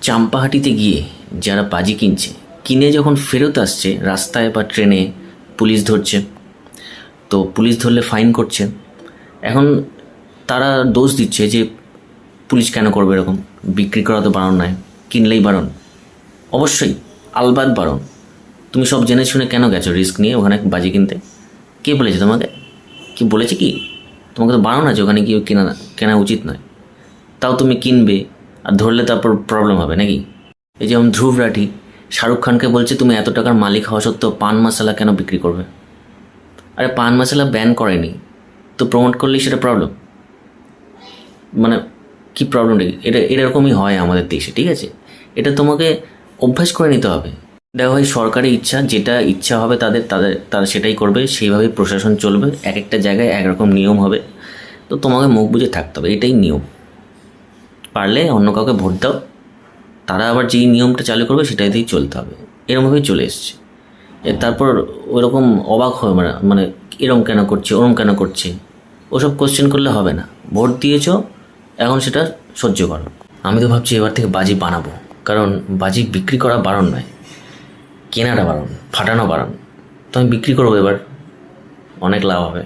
চাম্পাহাটিতে গিয়ে যারা বাজি কিনছে, কিনে যখন ফেরত আসছে রাস্তায় বা ট্রেনে পুলিশ ধরছে, তো পুলিশ ধরলে ফাইন করছে। এখন তারা দোষ দিচ্ছে যে পুলিশ কেন করবে এরকম, বিক্রি করা তো বারণ নয়, কিনলেই বারণ। অবশ্যই আলবাত বারণ। তুমি সব জেনে শুনে কেন গেছো রিস্ক নিয়ে ওখানে বাজি কিনতে? কে বলেছে তোমাকে? কি বলেছে কি? তোমাকে তো বারণ আছে ওখানে গিয়ে কেনা কেনা উচিত নয়, তাও তুমি কিনবে, আর ধরলে তারপর প্রবলেম হবে নাকি? এই যেমন ধ্রুব রাঠি শাহরুখ খানকে বলছে তুমি এত টাকার মালিক হওয়া সত্ত্বেও পান মশলা কেন বিক্রি করবে? আরে পান মশলা ব্যান করেনি তো প্রমোট করলেই সেটা প্রবলেম? মানে কি প্রবলেমটা কি? এটা এরকমই হয় আমাদের দেশে, ঠিক আছে? এটা তোমাকে অভ্যাস করে নিতে হবে। দেখো ভাই, সরকারি ইচ্ছা, যেটা ইচ্ছা হবে তাদের তাদের তারা সেটাই করবে, সেইভাবেই প্রশাসন চলবে, এক একটা জায়গায় একরকম নিয়ম হবে। তো তোমাকে মুখ বুঝে থাকতে হবে, এটাই নিয়ম। পারলে অন্য কাউকে ভোট দাও, তারা আবার যেই নিয়মটা চালু করবে সেটাতেই চলতে হবে। এরকমভাবেই চলে এসছে। তারপর ওরকম অবাক হয় মানে এরম কেন করছে, ওরম কেন করছে, ওসব কোশ্চেন করলে হবে না। ভোট দিয়েছো, এখন সেটা সহ্য করো। আমি তো ভাবছি এবার থেকে বাজি বানাবো, কারণ বাজি বিক্রি করা বারণ নয়, কেনাটা বারণ, ফাটানো বারণ। তো আমি বিক্রি করবো এবার, অনেক লাভ হবে।